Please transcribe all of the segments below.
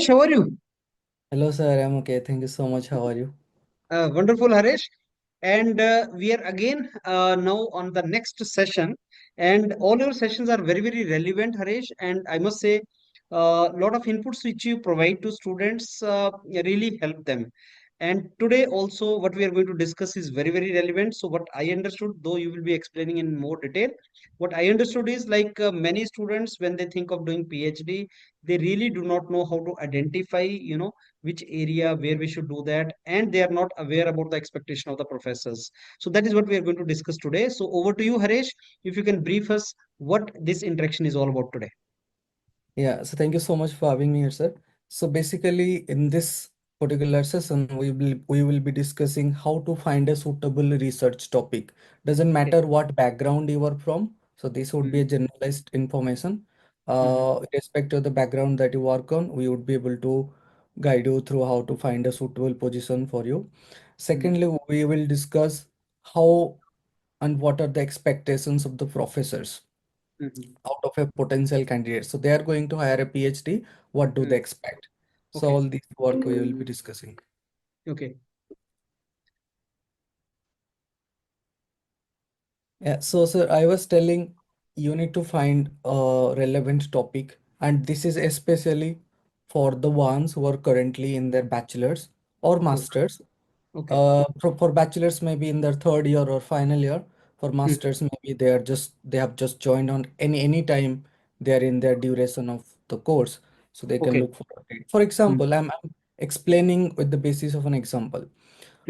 Haresh, how are you? Hello, sir. I'm okay. Thank you so much. How are you? Wonderful, Haresh. And we are again now on the next session. And all your sessions are very, very relevant, Haresh. And I must say, a lot of inputs which you provide to students really help them. And today also, what we are going to discuss is very, very relevant. So, what I understood, though you will be explaining in more detail, what I understood is like many students, when they think of doing PhD, they really do not know how to identify, which area where we should do that, and they are not aware about the expectation of the professors. So that is what we are going to discuss today. So over to you, Haresh, if you can brief us what this interaction is all about today. Yeah, so thank you so much for having me here, sir. So basically, in this particular session, we will be discussing how to find a suitable research topic. Doesn't Okay. matter what background you are from. So this would be a Mm-hmm. generalized information. Mm-hmm. Respect to the background that you work on, we would be able to guide you through how to find a suitable position for you. Secondly, we will discuss how and what are the expectations of the professors Mm-hmm. out of a potential candidate. So they are going to hire a PhD. What do they Mm. expect? So Okay. all this work we will be discussing. Okay. Yeah, so sir, I was telling you need to find a relevant topic, and this is especially for the ones who are currently in their bachelor's or Okay. master's. Okay. For bachelor's, maybe in their third year or final year. For Mm-hmm. masters, maybe they have just joined on any time they are in their duration of the course, so they can Okay. look for it. For example, I'm explaining with the basis of an example.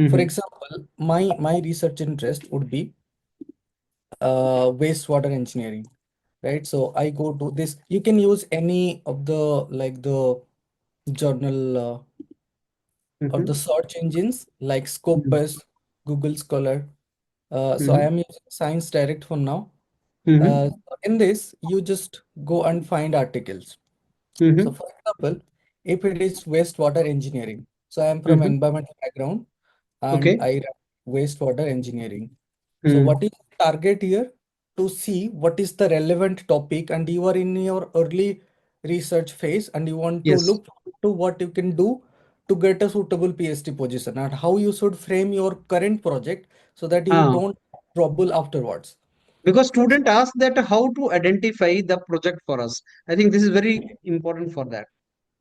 For Mm-hmm. example, my research interest would be wastewater engineering, right? So I go to this. You can use any of the like the journal or the Mm-hmm. search engines like Scopus, Google Scholar. So I Mm-hmm. am using Science Direct for now. Mm-hmm. In this, you just go and find articles. So, Mm-hmm. for example, if it is wastewater engineering, so I am from Mm-hmm. environmental background and Okay. I write wastewater engineering. So, what Mm. is the target here? To see what is the relevant topic, and you are in your early research phase and you want to Yes. look to what you can do to get a suitable PhD position and how you should frame your current project so that you Ah, don't trouble afterwards. because student asked that how to identify the project for us. I think this is very important for that.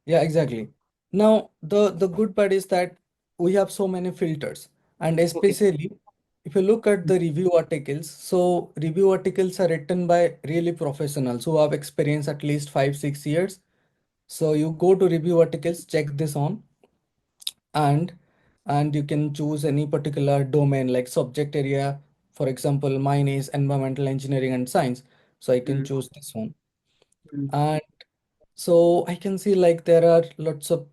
Yeah, exactly. Now, the good part is that we have so many filters, and Okay. especially if you look at the review articles, so review articles are written by really professionals who have experience at least 5, 6 years. So you go to review articles, check this on, and and you can choose any particular domain like subject area. For example, mine is environmental engineering and science, so I can Mm, choose this one. mm. And so I can see like there are lots of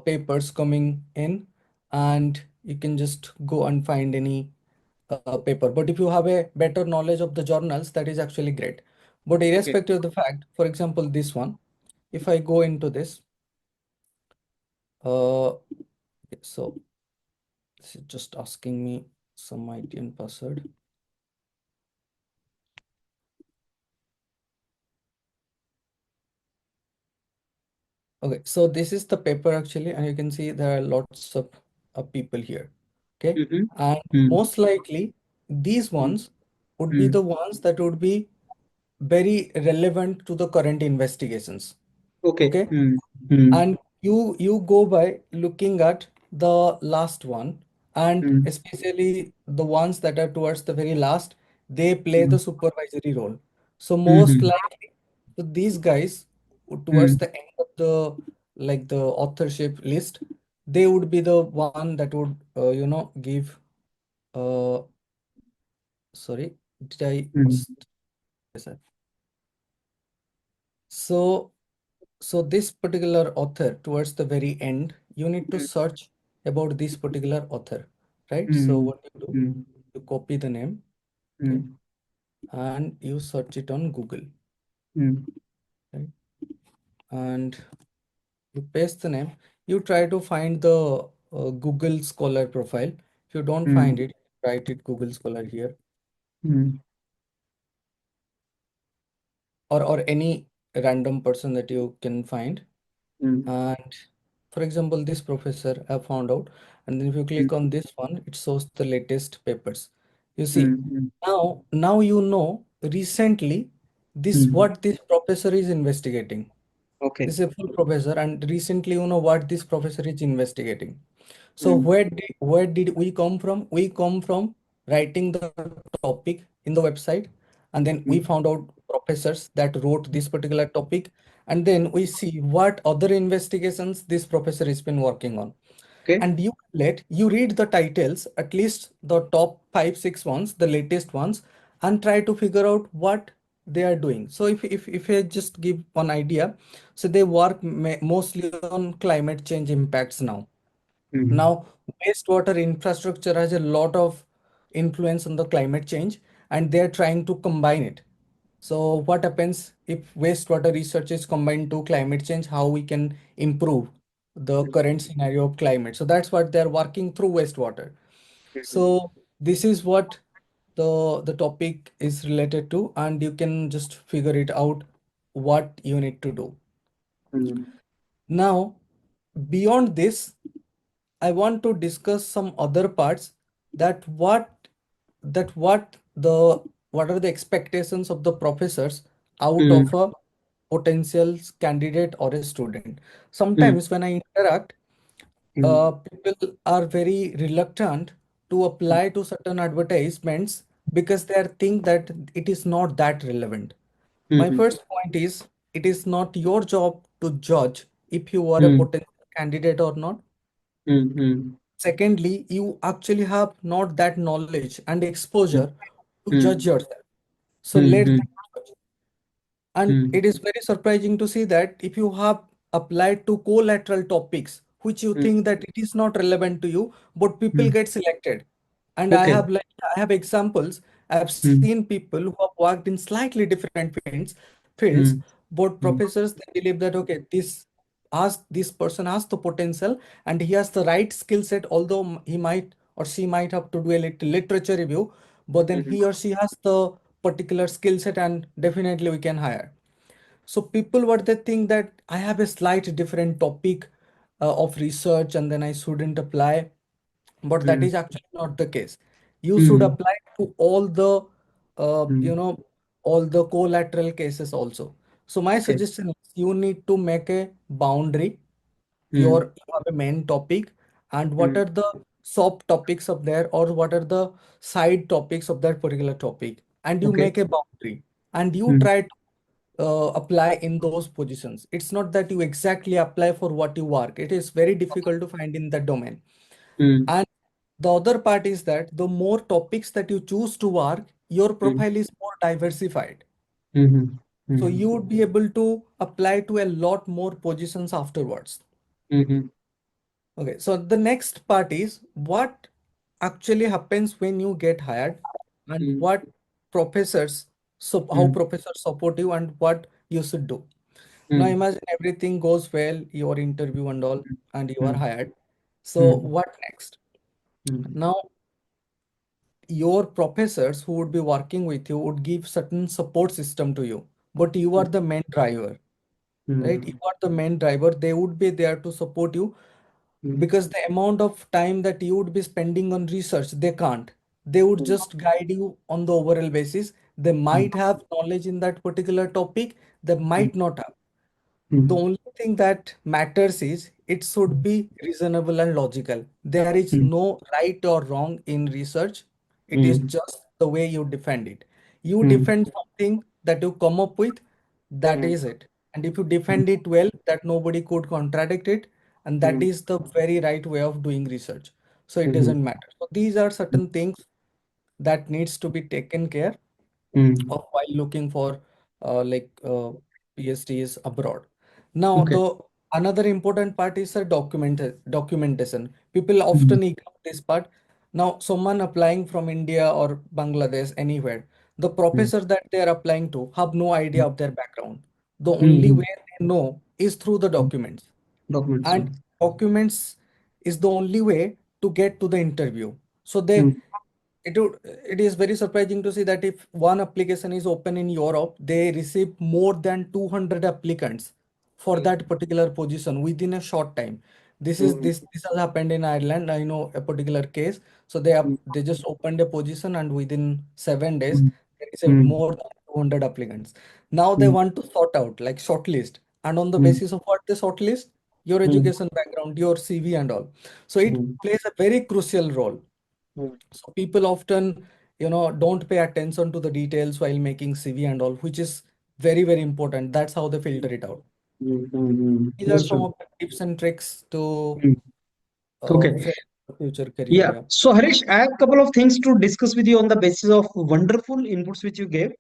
papers coming in, and you can just go and find any paper. But if you have a better knowledge of the journals, that is actually great. But Okay. irrespective of the fact, for example, this one, if I go into this, so this is just asking me some ID and password. Okay, so this is the paper actually, and you can see there are lots of people here. Okay, Mm-hmm. and Mm, most likely these mm, ones would be mm. the ones that would be very relevant to the current investigations. Okay. Okay, Mm, mm, and you go by looking at the last one, and mm, especially the ones that are towards the very last, they play mm, the supervisory role. So most mhm, likely, so these guys towards mm, the end of the like the authorship list, they would be the one that would give uh sorry, did I mm, just yes, sir. So so this particular author towards the very end, you need to search about this particular author, right? So mm, what you do, mm, you copy the name, okay, mm, and you search it on Google, mm, right? And you paste the name. You try to find the Google Scholar profile. If you don't mm, find it, write it Google Scholar here, mm, or any random person that you can find. mm, And for example, this professor I found out, and then if you mm, click on this one, it shows the latest papers. You see, mm, now you know recently this mm. what this professor is investigating. Okay. This is a full professor, and recently you know what this professor is investigating. So Mm, where did we come from? We come from writing the topic in the website, and then we mm. found out professors that wrote this particular topic, and then we see what other investigations this professor has been working on. Okay. And you read the titles, at least the top 5 6 ones, the latest ones, and try to figure out what they are doing. So if I just give one idea, so they work mostly on climate change impacts now. Mm, Now, wastewater infrastructure has a lot of influence on the climate change, and they're trying to combine it. So, what happens if wastewater research is combined to climate change? How we can improve the mm, current scenario of climate? So that's what they're working through wastewater. mm, So this is what the topic is related to, and you can just figure it out what you need to do. mm, Now, beyond this, I want to discuss some other parts that what are the expectations of the professors out mm, of a potential candidate or a student. mm, Sometimes when I interact, mm, people are very reluctant to apply to certain advertisements because they think that it is not that relevant. My mm, first point is it is not your job to judge if you are a mm, potential candidate or not. mm, mm, Secondly, you actually have not that knowledge and mm, exposure to judge mm, yourself. So let mm, them judge. And mm, it is very surprising to see that if you have applied to collateral topics, which you mm, think that it is not relevant to you, but people mm. get selected. And Okay. I have examples. I've seen Mm, people who have worked in slightly different fields, mm, but professors they believe that okay, this person has the potential and he has the right skill set, although he might or she might have to do a little literature review, but then mm, he or she has the particular skill set and definitely we can hire. So people what they think that I have a slight different topic of research and then I shouldn't apply, but that mm, is actually not the case. You should mm. apply to all the uh, you Mm. know all the collateral cases also. So my Okay. suggestion is you need to make a boundary. Mm, You have a main topic and what mm. are the sub topics of there or what are the side topics of that particular topic, and you Okay. make a boundary and you Mm, try to apply in those positions. It's not that you exactly apply for what you work. It is very difficult to find in that domain. mm, And the other part is that the more topics that you choose to work, your mm, profile is more diversified. mhm, So mhm, you would be able to apply to a lot more positions afterwards. mhm, Okay, so the next part is what actually happens when you get hired and mm, what professors, so how mm, professors support you and what you should do. Now mm, imagine everything goes well, your interview and all, and you are mm, hired. So mm, what next? mm, Now your professors who would be working with you would give certain support system to you, but you are the main driver, right? You mm, are the main driver. They would be there to support you mm, because the amount of time that you would be spending on research, they can't. They would mm, just guide you on the overall basis. They mm, might have knowledge in that particular topic, they mm, might not have. The mm, only thing that matters is it should be reasonable and logical. There is mm, no right or wrong in research. It is mm, just the way you defend it. You mm, defend something that you come up with, that mm, is it. And if you defend it well, that nobody could contradict it, and that mm, is the very right way of doing research. So it mhm, doesn't matter. So these are certain things that needs to be taken care mm. of while looking for PhDs abroad. Now, Okay. the another important part is the documentation. People Mm, often ignore this part. Now, someone applying from India or Bangladesh, anywhere, the mm, professor that they are applying to have no idea mm, of their background. The only mm, way they know is through the mm. documents, Documents. and documents is the only way to get to the interview. So Mm, it is very surprising to see that if one application is open in Europe, they receive more than 200 applicants for mm, that particular position within a short time. mm, This has happened in Ireland. I know a particular case. So they mm, have they just opened a position and within 7 days mm, they received mm, more than 200 applicants. Now they mm, want to sort out like shortlist, and on the mm, basis of what they shortlist, your mm, education background, your CV and all. So it mm, plays a very crucial role. mm, So people often, don't pay attention to the details while making CV and all, which is very, very important. That's how they filter it out. These are That's some true. of the tips and tricks to Mm. Okay. frame the future career. Yeah. Yeah. So, Harish, I have a couple of things to discuss with you on the basis of wonderful inputs which you gave.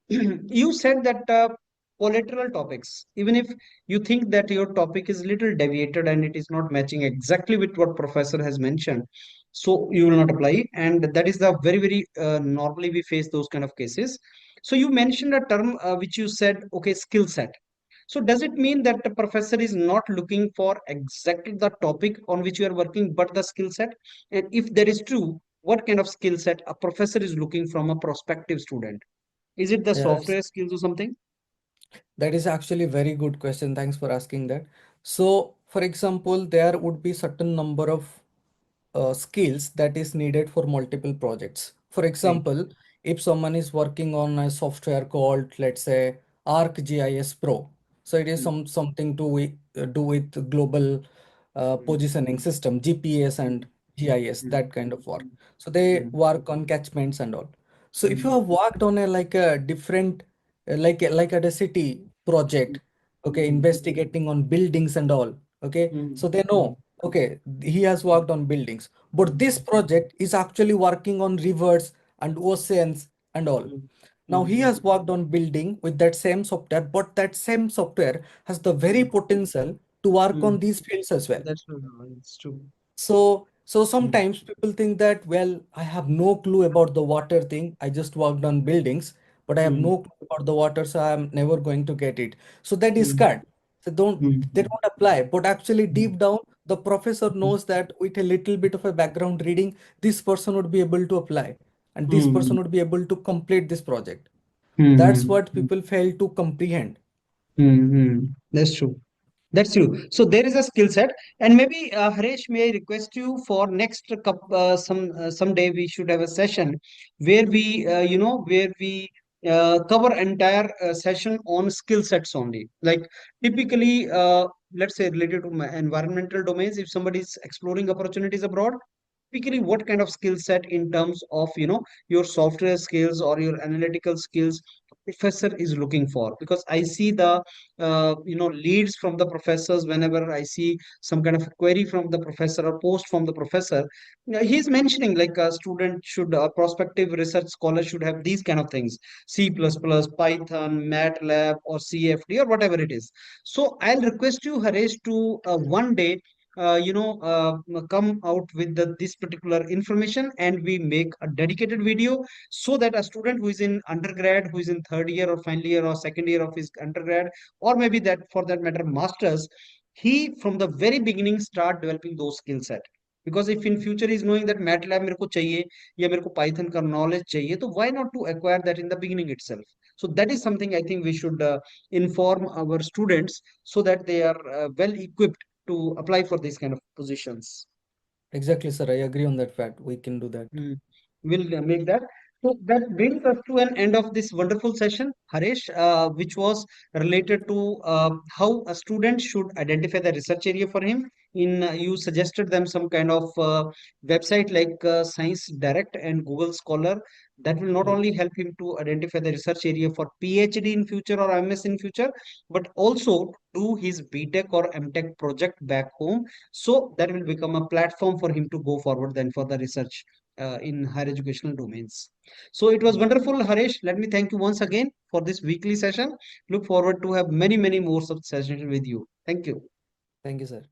You said that collateral topics, even if you think that your topic is little deviated and it is not matching exactly with what professor has mentioned, so you will not apply. And that is the very, very normally we face those kind of cases. So you mentioned a term which you said, okay, skill set. So does it mean that the professor is not looking for exactly the topic on which you are working, but the skill set? And if that is true, what kind of skill set a professor is looking from a prospective student? Is it the Yes, software skills or something? that is actually a very good question. Thanks for asking that. So, for example, there would be certain number of skills that is needed for multiple projects. For Right. example, if someone is working on a software called, let's say, ArcGIS Pro, so it is Mm, something to do with global mm, positioning system, GPS mm, and GIS, mm, that kind of work. So they mm, work on catchments and all. So if you mm, have worked on a like a different like at a city mm, project, okay, mm, investigating on buildings and all, okay, mm, so they know, okay, he has worked on buildings, but this project is actually working on rivers and oceans and all. mm, Now he mm, has worked on building with that same software, but that same software has the very mm, potential to work mm. on these fields as well. That's true. It's true. So Mm, sometimes people think that, well, I have no clue about the water thing. I just worked on buildings, but I have mm, no clue about the water, so I'm never going to get it. So they mm, discard. So they mm, don't apply. But actually mm, deep down, the professor mm, knows that with a little bit of a background reading, this person would be able to apply, and this mm, person would be able to complete this project. That's mm, what people fail to comprehend. That's true. That's true. So there is a skill set, and maybe Harish, may I request you for next someday we should have a session where we where we cover entire session on skill sets only. Like typically, let's say related to environmental domains, if somebody is exploring opportunities abroad, typically what kind of skill set in terms of your software skills or your analytical skills professor is looking for, because I see the leads from the professors whenever I see some kind of query from the professor or post from the professor. He's mentioning like a student should, a prospective research scholar should have these kind of things: C++, Python, MATLAB, or CFD, or whatever it is. So I'll request you, Harish, to one day come out with this particular information, and we make a dedicated video so that a student who is in undergrad, who is in third year or final year or second year of his undergrad, or maybe that for that matter masters, he from the very beginning start developing those skill set. Because if in future is knowing that MATLAB मेरे को चाहिए या मेरे को Python का knowledge चाहिए, तो why not to acquire that in the beginning itself? So that is something I think we should inform our students so that they are well equipped to apply for these kind of positions. Exactly, sir. I agree on that fact. We can do that. Mm. We'll make that. So that brings us to an end of this wonderful session, Harish, which was related to how a student should identify the research area for him. You suggested them some kind of website like Science Direct and Google Scholar that will not Yeah. only help him to identify the research area for PhD in future or MS in future, but also do his BTech or MTech project back home. So that will become a platform for him to go forward then for the research in higher educational domains. So it was wonderful, Harish. Let me thank you once again for this weekly session. Look forward to have many, many more such sessions with you. Thank you. Thank you, sir.